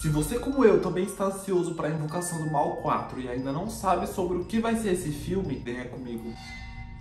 Se você, como eu, também está ansioso para Invocação do Mal 4 e ainda não sabe sobre o que vai ser esse filme, venha comigo.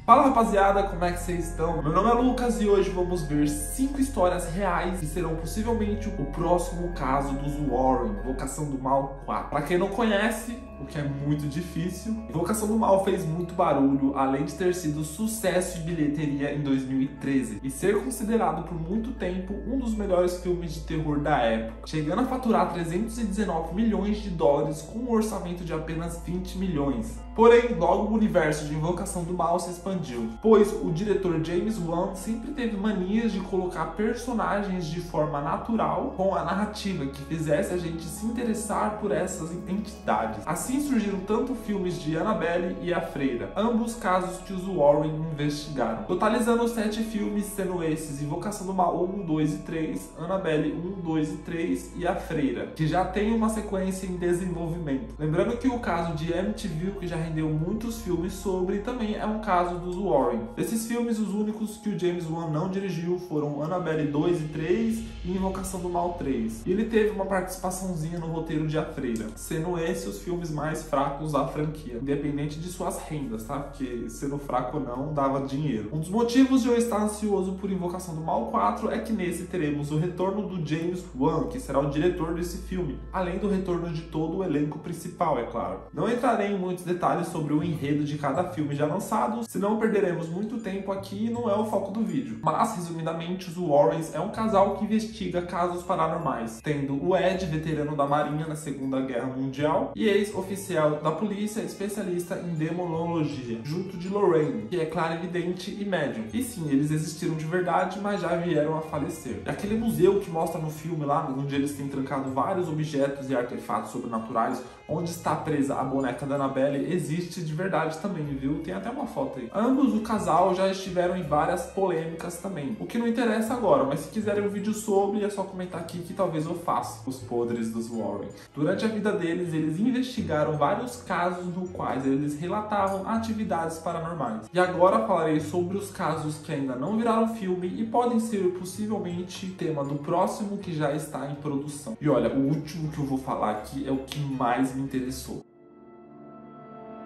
Fala rapaziada, como é que vocês estão? Meu nome é Lucas e hoje vamos ver 5 histórias reais que serão possivelmente o próximo caso dos Warren, Invocação do Mal 4. Pra quem não conhece, o que é muito difícil, Invocação do Mal fez muito barulho, além de ter sido sucesso de bilheteria em 2013 e ser considerado por muito tempo um dos melhores filmes de terror da época, chegando a faturar 319 milhões de dólares com um orçamento de apenas 20 milhões. Porém, logo o universo de Invocação do Mal se expandiu, pois o diretor James Wan sempre teve manias de colocar personagens de forma natural com a narrativa que fizesse a gente se interessar por essas entidades. Assim surgiram tanto filmes de Annabelle e A Freira, ambos casos que os Warren investigaram, totalizando 7 filmes, sendo esses Invocação do Mal 1, 2 e 3, Annabelle 1, 2 e 3 e A Freira, que já tem uma sequência em desenvolvimento. Lembrando que o caso de Amityville, que já rendeu muitos filmes sobre, também é um caso dos Warren. Desses filmes, os únicos que o James Wan não dirigiu foram Annabelle 2 e 3 e Invocação do Mal 3. E ele teve uma participaçãozinha no roteiro de A Freira, sendo esses os filmes mais fracos da franquia, independente de suas rendas, tá? Porque sendo fraco ou não, dava dinheiro. Um dos motivos de eu estar ansioso por Invocação do Mal 4 é que nesse teremos o retorno do James Wan, que será o diretor desse filme, além do retorno de todo o elenco principal, é claro. Não entrarei em muitos detalhes sobre o enredo de cada filme já lançado, senão perderemos muito tempo aqui e não é o foco do vídeo. Mas, resumidamente, os Warrens é um casal que investiga casos paranormais, tendo o Ed, veterano da Marinha na Segunda Guerra Mundial, e ex-oficial da polícia especialista em demonologia, junto de Lorraine, que é clarividente e médium. E sim, eles existiram de verdade, mas já vieram a falecer. E aquele museu que mostra no filme lá, onde eles têm trancado vários objetos e artefatos sobrenaturais, onde está presa a boneca da Annabelle, existe de verdade também, viu? Tem até uma foto aí. Ambos, o casal, já estiveram em várias polêmicas também, o que não interessa agora, mas se quiserem um vídeo sobre, é só comentar aqui que talvez eu faça os podres dos Warren. Durante a vida deles, eles investigaram vários casos no quais eles relatavam atividades paranormais. E agora falarei sobre os casos que ainda não viraram filme e podem ser possivelmente tema do próximo que já está em produção. E olha, o último que eu vou falar aqui é o que mais me interessou.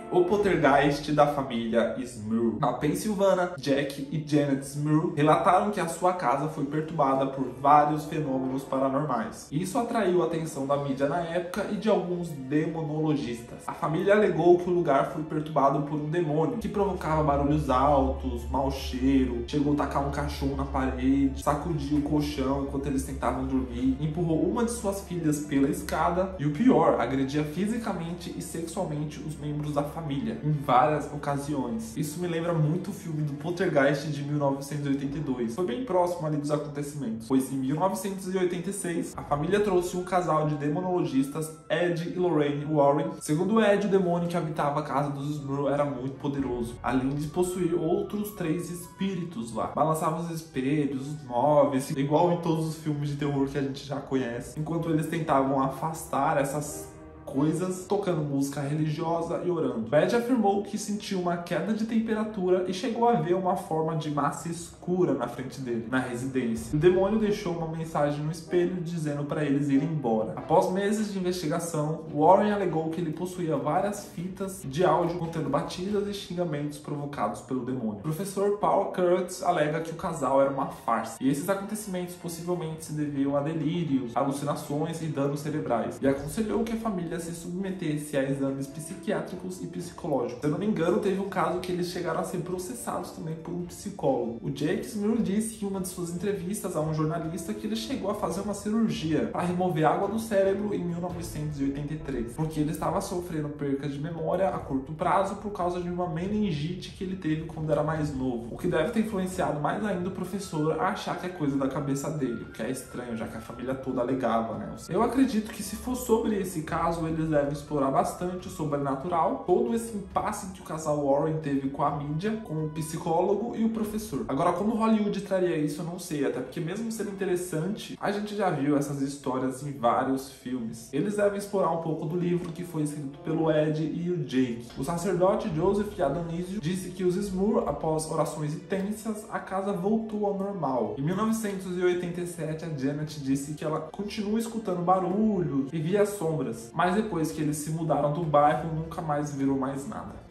O poltergeist da família Smurl. Na Pensilvânia, Jack e Janet Smurl relataram que a sua casa foi perturbada por vários fenômenos paranormais. Isso atraiu a atenção da mídia na época e de alguns demonologistas. A família alegou que o lugar foi perturbado por um demônio que provocava barulhos altos, mau cheiro, chegou a tacar um cachorro na parede, sacudiu o colchão enquanto eles tentavam dormir, empurrou uma de suas filhas pela escada e, o pior, agredia fisicamente e sexualmente os membros da família, em várias ocasiões. Isso me lembra muito o filme do Poltergeist de 1982. Foi bem próximo ali dos acontecimentos, pois em 1986, a família trouxe um casal de demonologistas, Ed e Lorraine Warren. Segundo Ed, o demônio que habitava a casa dos Smurl era muito poderoso, além de possuir outros 3 espíritos lá. Balançava os espelhos, os móveis, igual em todos os filmes de terror que a gente já conhece, enquanto eles tentavam afastar essas coisas, tocando música religiosa e orando. Ed afirmou que sentiu uma queda de temperatura e chegou a ver uma forma de massa escura na frente dele, na residência. O demônio deixou uma mensagem no espelho dizendo para eles irem embora. Após meses de investigação, Warren alegou que ele possuía várias fitas de áudio contendo batidas e xingamentos provocados pelo demônio. O professor Paul Kurtz alega que o casal era uma farsa, e esses acontecimentos possivelmente se deviam a delírios, alucinações e danos cerebrais, e aconselhou que a família se submetesse a exames psiquiátricos e psicológicos. Se eu não me engano, teve um caso que eles chegaram a ser processados também por um psicólogo. O Jake Smurl disse em uma de suas entrevistas a um jornalista que ele chegou a fazer uma cirurgia para remover água do cérebro em 1983, porque ele estava sofrendo perca de memória a curto prazo por causa de uma meningite que ele teve quando era mais novo, o que deve ter influenciado mais ainda o professor a achar que é coisa da cabeça dele, o que é estranho, já que a família toda alegava, né? Eu acredito que se for sobre esse caso, caso, eles devem explorar bastante o sobrenatural, todo esse impasse que o casal Warren teve com a mídia, com o psicólogo e o professor. Agora, como Hollywood traria isso, eu não sei, até porque mesmo sendo interessante, a gente já viu essas histórias em vários filmes. Eles devem explorar um pouco do livro que foi escrito pelo Ed e o Jake. O sacerdote Joseph Adonisio disse que os Smurr, após orações intensas, a casa voltou ao normal. Em 1987, a Janet disse que ela continua escutando barulhos e via sombras, mas depois que eles se mudaram do bairro, nunca mais virou mais nada.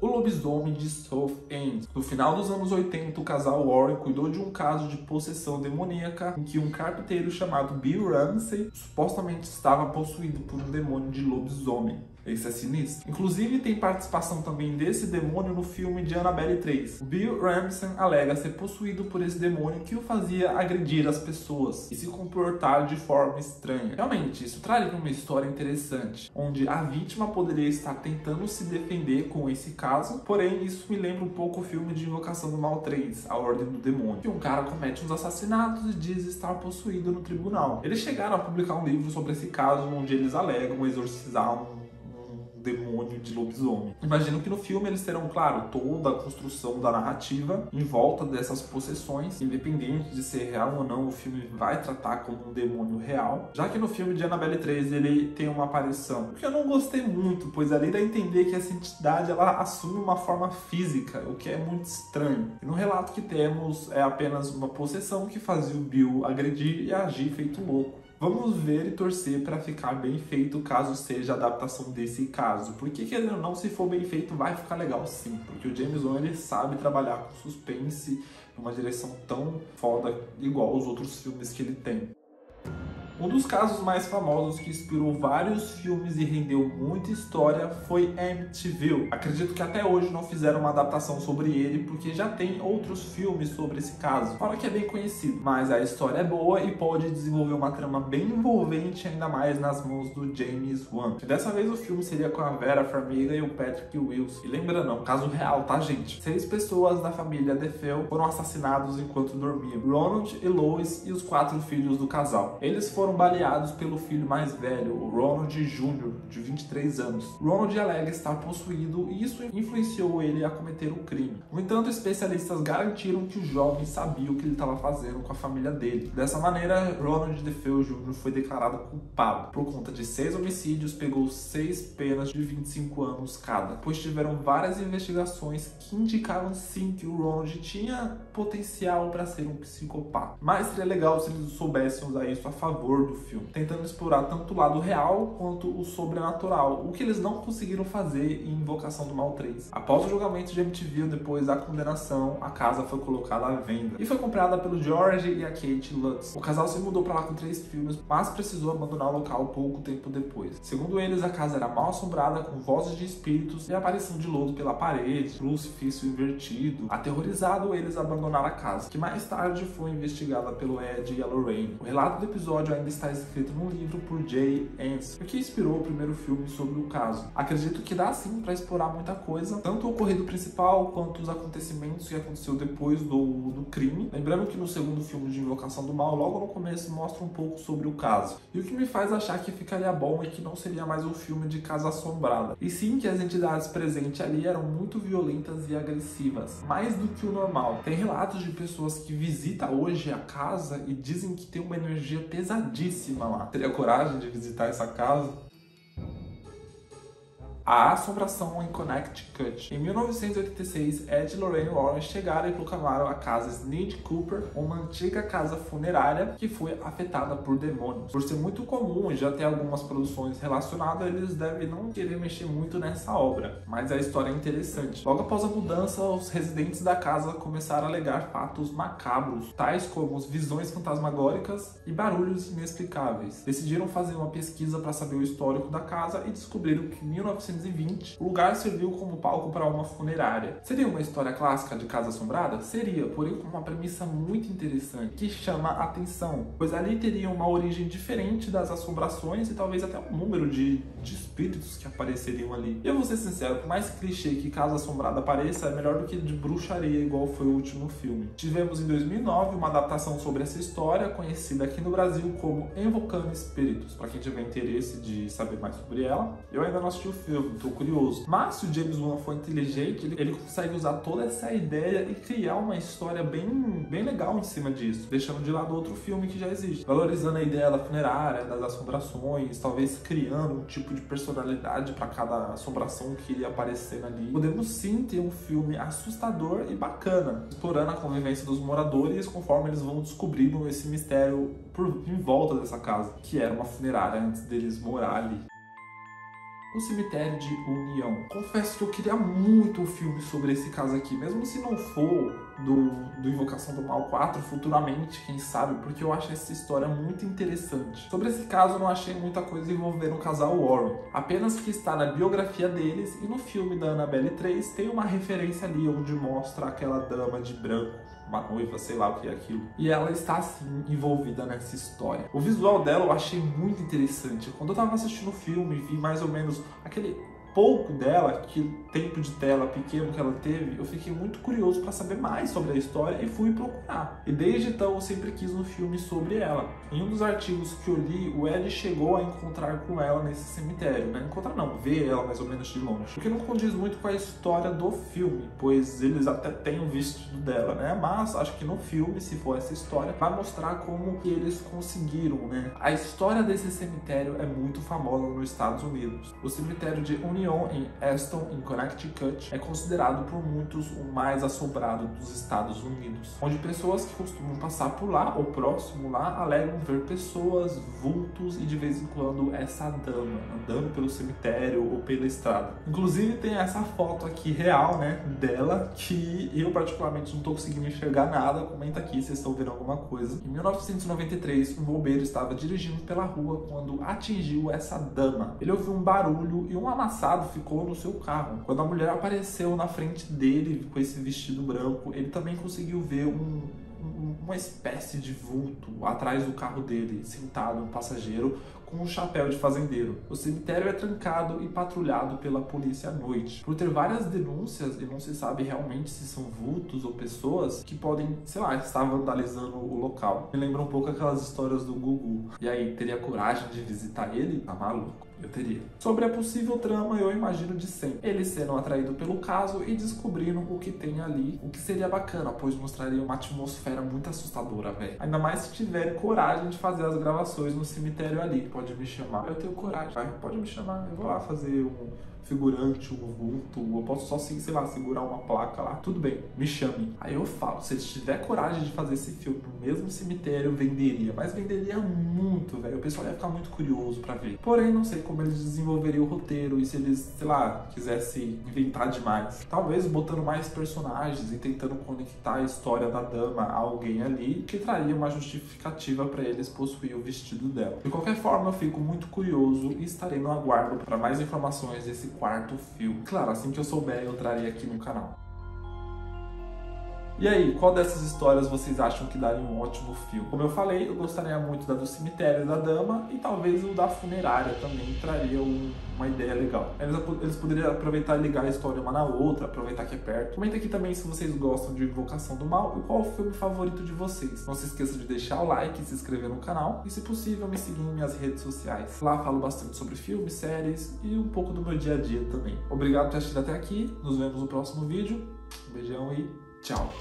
O lobisomem de South End. No final dos anos 80, o casal Warren cuidou de um caso de possessão demoníaca em que um carpinteiro chamado Bill Ramsey supostamente estava possuído por um demônio de lobisomem. Esse é sinistro. Inclusive, tem participação também desse demônio no filme de Annabelle 3. O Bill Ramsey alega ser possuído por esse demônio que o fazia agredir as pessoas e se comportar de forma estranha. Realmente, isso traria uma história interessante, onde a vítima poderia estar tentando se defender com esse caso, porém, isso me lembra um pouco o filme de Invocação do Mal 3, A Ordem do Demônio, que um cara comete uns assassinatos e diz estar possuído no tribunal. Eles chegaram a publicar um livro sobre esse caso, onde eles alegam exorcizar um demônio de lobisomem. Imagino que no filme eles terão, claro, toda a construção da narrativa em volta dessas possessões, independente de ser real ou não, o filme vai tratar como um demônio real, já que no filme de Annabelle 3 ele tem uma aparição que eu não gostei muito, pois ali dá a entender que essa entidade ela assume uma forma física, o que é muito estranho. E no relato que temos é apenas uma possessão que fazia o Bill agredir e agir feito louco. Vamos ver e torcer para ficar bem feito caso seja a adaptação desse caso. Porque querendo ou não, se for bem feito, vai ficar legal sim. Porque o James Wan ele sabe trabalhar com suspense numa direção tão foda igual os outros filmes que ele tem. Um dos casos mais famosos que inspirou vários filmes e rendeu muita história foi Amityville. Acredito que até hoje não fizeram uma adaptação sobre ele, porque já tem outros filmes sobre esse caso. Fala que é bem conhecido, mas a história é boa e pode desenvolver uma trama bem envolvente, ainda mais nas mãos do James Wan. E dessa vez o filme seria com a Vera Farmiga e o Patrick Wilson. E lembrando, é um caso real, tá, gente? 6 pessoas da família DeFeo foram assassinados enquanto dormiam. Ronald e Lois e os 4 filhos do casal. Eles foram baleados pelo filho mais velho, o Ronald Jr., de 23 anos. Ronald alega estar possuído e isso influenciou ele a cometer o crime. No entanto, especialistas garantiram que o jovem sabia o que ele estava fazendo com a família dele. Dessa maneira, Ronald DeFeo Jr. foi declarado culpado. Por conta de 6 homicídios, pegou 6 penas de 25 anos cada, pois tiveram várias investigações que indicavam sim que o Ronald tinha potencial para ser um psicopata. Mas seria legal se eles soubessem usar isso a favor do filme, tentando explorar tanto o lado real quanto o sobrenatural, o que eles não conseguiram fazer em Invocação do Mal 3. Após o julgamento de Amityville, depois da condenação, a casa foi colocada à venda e foi comprada pelo George e a Kate Lutz. O casal se mudou para lá com 3 filhos, mas precisou abandonar o local pouco tempo depois. Segundo eles, a casa era mal assombrada, com vozes de espíritos e aparição de lodo pela parede, crucifixo invertido. Aterrorizado, eles abandonaram a casa, que mais tarde foi investigada pelo Ed e a Lorraine. O relato do episódio ainda está escrito num livro por Jay Anson, que inspirou o primeiro filme sobre o caso. Acredito que dá sim para explorar muita coisa, tanto o ocorrido principal quanto os acontecimentos que aconteceu depois do crime. Lembrando que no segundo filme de Invocação do Mal, logo no começo mostra um pouco sobre o caso. E o que me faz achar que ficaria bom é que não seria mais um filme de casa assombrada, e sim que as entidades presentes ali eram muito violentas e agressivas, mais do que o normal. Tem relatos de pessoas que visitam hoje a casa e dizem que tem uma energia pesadíssima lá. Teria coragem de visitar essa casa? A assombração em Connecticut. Em 1986, Ed e Lorraine Warren chegaram e proclamaram a casa Sneed Cooper uma antiga casa funerária que foi afetada por demônios. Por ser muito comum e já ter algumas produções relacionadas, eles devem não querer mexer muito nessa obra, mas a história é interessante. Logo após a mudança, os residentes da casa começaram a alegar fatos macabros, tais como visões fantasmagóricas e barulhos inexplicáveis. Decidiram fazer uma pesquisa para saber o histórico da casa e descobriram que em 1920, o lugar serviu como palco para uma funerária. Seria uma história clássica de casa assombrada? Seria, porém com uma premissa muito interessante, que chama a atenção, pois ali teria uma origem diferente das assombrações e talvez até um número de espíritos espíritos que apareceriam ali. E eu vou ser sincero, por mais clichê que Casa Assombrada apareça, é melhor do que de bruxaria, igual foi o último filme. Tivemos em 2009 uma adaptação sobre essa história, conhecida aqui no Brasil como Invocando Espíritos. Para quem tiver interesse de saber mais sobre ela, eu ainda não assisti o filme, tô curioso. Mas se o James Wan for inteligente, ele consegue usar toda essa ideia e criar uma história bem legal em cima disso, deixando de lado outro filme que já existe, valorizando a ideia da funerária, das assombrações, talvez criando um tipo de personalidade para cada assombração que iria aparecendo ali. Podemos sim ter um filme assustador e bacana, explorando a convivência dos moradores conforme eles vão descobrindo esse mistério em volta dessa casa, que era uma funerária antes deles morar ali. O Cemitério de União. Confesso que eu queria muito um filme sobre esse caso aqui, mesmo se não for do Invocação do Mal 4, futuramente, quem sabe, porque eu acho essa história muito interessante. Sobre esse caso, eu não achei muita coisa envolvendo o casal Warren, apenas que está na biografia deles e no filme da Annabelle 3 tem uma referência ali onde mostra aquela dama de branco, uma noiva, sei lá o que é aquilo. E ela está, assim, envolvida nessa história. O visual dela eu achei muito interessante. Quando eu tava assistindo o filme, vi mais ou menos aquele pouco dela, que tempo de tela pequeno que ela teve, eu fiquei muito curioso para saber mais sobre a história e fui procurar. E desde então eu sempre quis um filme sobre ela. Em um dos artigos que eu li, o Ed chegou a encontrar com ela nesse cemitério, né? Encontrar não, ver ela mais ou menos de longe. O que não condiz muito com a história do filme, pois eles até têm o vestido dela, né? Mas acho que no filme, se for essa história, vai mostrar como que eles conseguiram, né? A história desse cemitério é muito famosa nos Estados Unidos. O cemitério de Union em Aston, em Connecticut, é considerado por muitos o mais assombrado dos Estados Unidos, onde pessoas que costumam passar por lá ou próximo lá alegam ver pessoas, vultos e de vez em quando essa dama andando pelo cemitério ou pela estrada. Inclusive tem essa foto aqui real, né, dela, que eu particularmente não tô conseguindo enxergar nada. Comenta aqui se vocês estão vendo alguma coisa. Em 1993, um bombeiro estava dirigindo pela rua quando atingiu essa dama. Ele ouviu um barulho e um amassado ficou no seu carro. Quando a mulher apareceu na frente dele com esse vestido branco, ele também conseguiu ver uma espécie de vulto atrás do carro dele, sentado, um passageiro, com um chapéu de fazendeiro. O cemitério é trancado e patrulhado pela polícia à noite. Por ter várias denúncias, e não se sabe realmente se são vultos ou pessoas que podem, sei lá, estar vandalizando o local. Me lembra um pouco aquelas histórias do Gugu. E aí, teria coragem de visitar ele? Tá maluco? Eu teria. Sobre a possível trama, eu imagino de sempre. Ele sendo atraído pelo caso e descobrindo o que tem ali, o que seria bacana, pois mostraria uma atmosfera muito assustadora, velho. Ainda mais se tiver coragem de fazer as gravações no cemitério ali. Pode me chamar. Eu tenho coragem, vai. Pode me chamar. Eu vou lá fazer um figurante, um vulto, eu posso só, sei lá, segurar uma placa lá. Tudo bem, me chame. Aí eu falo, se ele tiver coragem de fazer esse filme no mesmo cemitério, venderia. Mas venderia muito, velho. O pessoal ia ficar muito curioso pra ver. Porém, não sei como eles desenvolveriam o roteiro e se eles, sei lá, quisessem inventar demais. Talvez botando mais personagens e tentando conectar a história da dama a alguém ali, que traria uma justificativa pra eles possuir o vestido dela. De qualquer forma, eu fico muito curioso e estarei no aguardo para mais informações desse quarto filme. Claro, assim que eu souber, eu trarei aqui no canal. E aí, qual dessas histórias vocês acham que daria um ótimo filme? Como eu falei, eu gostaria muito da do cemitério da dama e talvez o da funerária também traria uma ideia legal. Eles poderiam aproveitar e ligar a história uma na outra, aproveitar que é perto. Comenta aqui também se vocês gostam de Invocação do Mal e qual o filme favorito de vocês. Não se esqueça de deixar o like e se inscrever no canal e, se possível, me seguir em minhas redes sociais. Lá falo bastante sobre filmes, séries e um pouco do meu dia a dia também. Obrigado por ter assistido até aqui, nos vemos no próximo vídeo. Um beijão e tchau!